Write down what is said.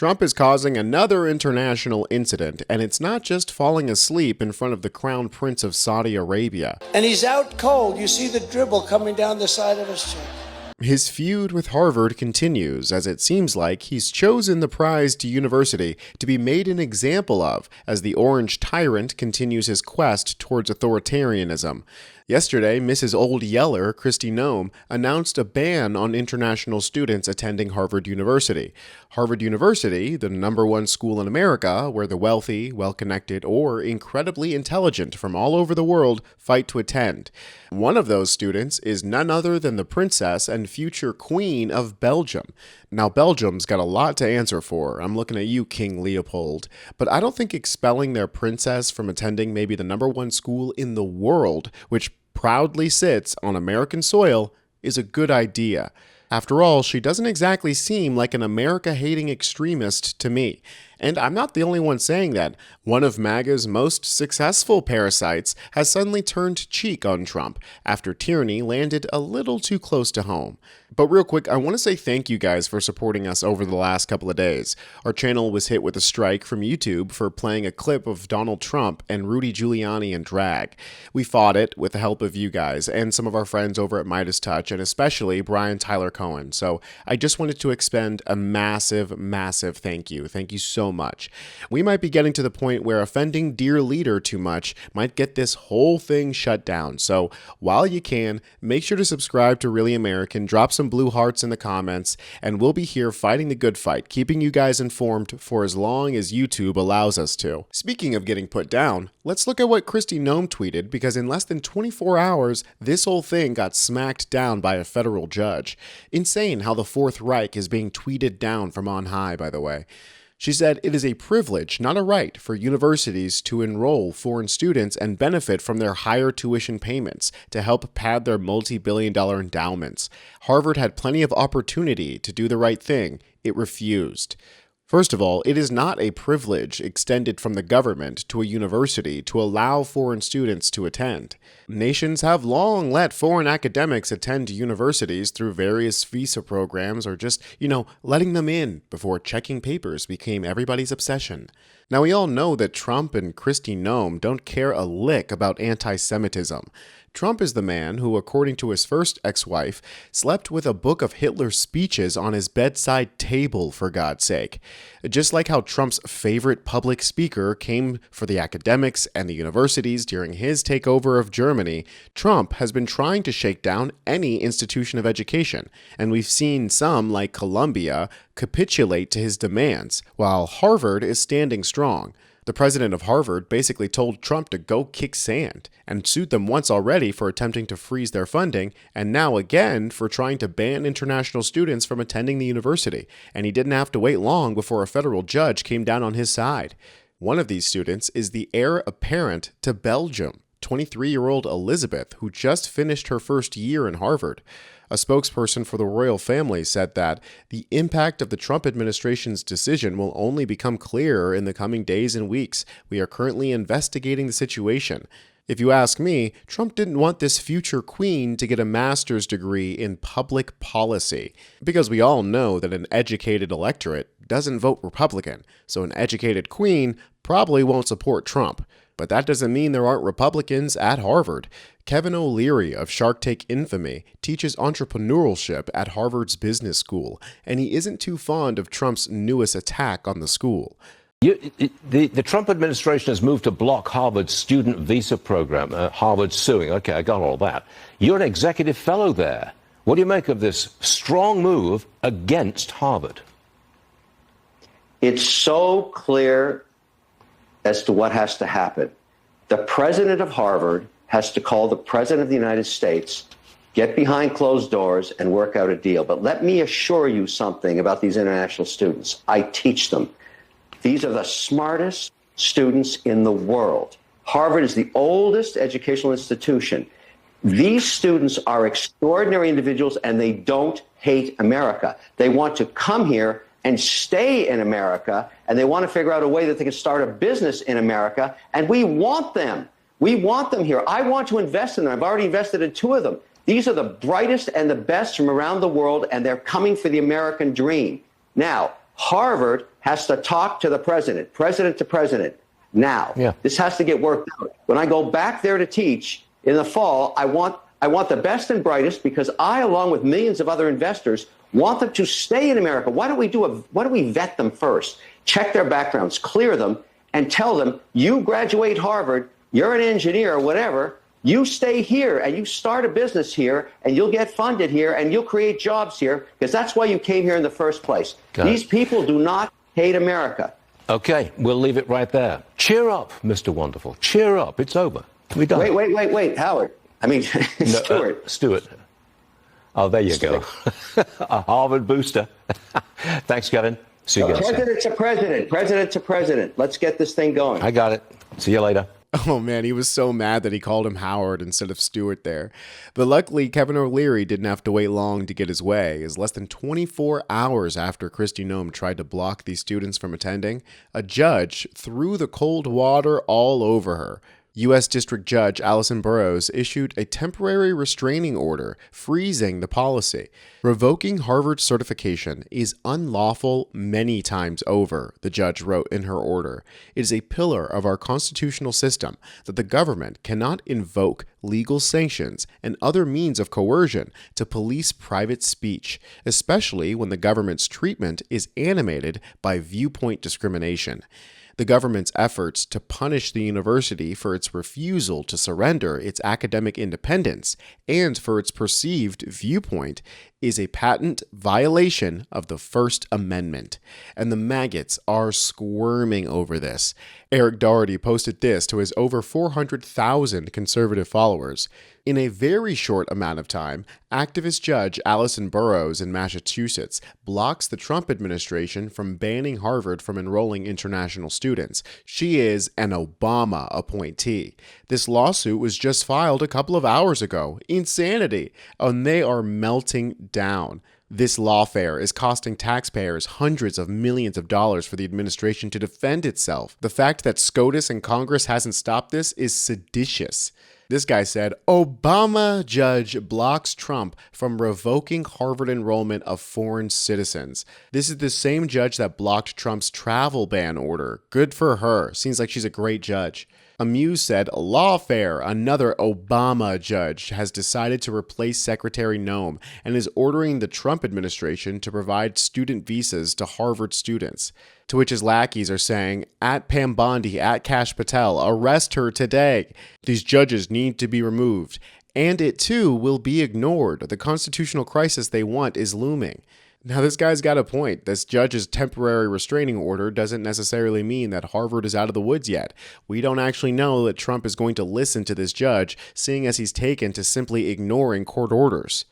Trump is causing another international incident, and it's not just falling asleep in front of the Crown Prince of Saudi Arabia. And he's out cold. You see the dribble coming down the side of his chin. His feud with Harvard continues, as it seems like he's chosen the prized university to be made an example of as the orange tyrant continues his quest towards authoritarianism. Yesterday, Mrs. Old Yeller, Kristi Noem, announced a ban on international students attending Harvard University. Harvard University, the #1 school in America where the wealthy, well-connected, or incredibly intelligent from all over the world fight to attend. One of those students is none other than the Princess and future Queen of Belgium. Now, Belgium's got a lot to answer for. I'm looking at you, King Leopold. But I don't think expelling their princess from attending maybe the #1 school in the world, which proudly sits on American soil, is a good idea. After all, she doesn't exactly seem like an America-hating extremist to me. And I'm not the only one saying that. One of MAGA's most successful parasites has suddenly turned cheek on Trump after tyranny landed a little too close to home. But real quick, I want to say thank you guys for supporting us over the last couple of days. Our channel was hit with a strike from YouTube for playing a clip of Donald Trump and Rudy Giuliani in drag. We fought it with the help of you guys and some of our friends over at Midas Touch, and especially Brian Tyler Cohen. So I just wanted to expend a massive, massive thank you. Thank you so much. We might be getting to the point where offending dear leader too much might get this whole thing shut down. So while you can, make sure to subscribe to Really American, drop some blue hearts in the comments, and we'll be here fighting the good fight, keeping you guys informed for as long as YouTube allows us to. Speaking of getting put down, let's look at what Kristi Noem tweeted, because in less than 24 hours, this whole thing got smacked down by a federal judge. Insane how the Fourth Reich is being tweeted down from on high, by the way. She said it is a privilege, not a right, for universities to enroll foreign students and benefit from their higher tuition payments to help pad their multi-billion-dollar endowments. Harvard had plenty of opportunity to do the right thing. It refused. First of all, it is not a privilege extended from the government to a university to allow foreign students to attend. Nations have long let foreign academics attend universities through various visa programs or just, letting them in before checking papers became everybody's obsession. Now, we all know that Trump and Kristi Noem don't care a lick about anti-Semitism. Trump is the man who, according to his first ex-wife, slept with a book of Hitler's speeches on his bedside table, for God's sake. Just like how Trump's favorite public speaker came for the academics and the universities during his takeover of Germany, Trump has been trying to shake down any institution of education, and we've seen some, like Columbia, capitulate to his demands, while Harvard is standing strong. The president of Harvard basically told Trump to go kick sand and sued them once already for attempting to freeze their funding, and now again for trying to ban international students from attending the university, and he didn't have to wait long before a federal judge came down on his side. One of these students is the heir apparent to Belgium, 23-year-old Elizabeth, who just finished her first year in Harvard. A spokesperson for the royal family said that the impact of the Trump administration's decision will only become clearer in the coming days and weeks. We are currently investigating the situation. If you ask me, Trump didn't want this future queen to get a master's degree in public policy, because we all know that an educated electorate doesn't vote Republican, so an educated queen probably won't support Trump. But that doesn't mean there aren't Republicans at Harvard. Kevin O'Leary of Shark Tank infamy teaches entrepreneurship at Harvard's business school, and he isn't too fond of Trump's newest attack on the school. The Trump administration has moved to block Harvard's student visa program. Harvard's suing. Okay, I got all that. You're an executive fellow there. What do you make of this strong move against Harvard? It's so clear as to what has to happen. The president of Harvard has to call the president of the United States, get behind closed doors, and work out a deal. But let me assure you something about these international students. I teach them. These are the smartest students in the world. Harvard is the oldest educational institution. These students are extraordinary individuals, and they don't hate America. They want to come here and stay in America, and they want to figure out a way that they can start a business in America, and we want them. We want them here. I want to invest in them. I've already invested in 2 of them. These are the brightest and the best from around the world, and they're coming for the American dream. Now, Harvard has to talk to the president, president to president. Now, this has to get worked out. When I go back there to teach in the fall, I want the best and brightest, because I, along with millions of other investors, want them to stay in America. Why don't we vet them first, check their backgrounds, clear them, and tell them, you graduate Harvard, you're an engineer or whatever, you stay here and you start a business here and you'll get funded here and you'll create jobs here, because that's why you came here in the first place. These people do not hate America. Okay, we'll leave it right there. Cheer up, Mr. Wonderful. Cheer up. It's over. We're done. Wait, Howard. I mean, Stuart. Oh, there you go. A Harvard booster. Thanks, Kevin. See you again. President to president, president to president. Let's get this thing going. I got it. See you later. Oh man, he was so mad that he called him Howard instead of Stewart there. But luckily, Kevin O'Leary didn't have to wait long to get his way, as less than 24 hours after Kristi Noem tried to block these students from attending, a judge threw the cold water all over her. U.S. District Judge Allison Burroughs issued a temporary restraining order freezing the policy. Revoking Harvard's certification is unlawful many times over, the judge wrote in her order. It is a pillar of our constitutional system that the government cannot invoke legal sanctions and other means of coercion to police private speech, especially when the government's treatment is animated by viewpoint discrimination. The government's efforts to punish the university for its refusal to surrender its academic independence and for its perceived viewpoint is a patent violation of the First Amendment, and the maggots are squirming over this. Eric Doherty posted this to his over 400,000 conservative followers. In a very short amount of time, activist Judge Allison Burroughs in Massachusetts blocks the Trump administration from banning Harvard from enrolling international students. She is an Obama appointee. This lawsuit was just filed a couple of hours ago. Insanity. And they are melting down. This lawfare is costing taxpayers hundreds of millions of dollars for the administration to defend itself. The fact that SCOTUS and Congress hasn't stopped this is seditious. This guy said, Obama judge blocks Trump from revoking Harvard enrollment of foreign citizens. This is the same judge that blocked Trump's travel ban order. Good for her. Seems like she's a great judge. Amuse said, lawfare. Another Obama judge has decided to replace Secretary Noem and is ordering the Trump administration to provide student visas to Harvard students. To which his lackeys are saying, at Pam Bondi, at Kash Patel, arrest her today. These judges need to be removed. And it too will be ignored. The constitutional crisis they want is looming. Now, this guy's got a point. This judge's temporary restraining order doesn't necessarily mean that Harvard is out of the woods yet. We don't actually know that Trump is going to listen to this judge, seeing as he's taken to simply ignoring court orders.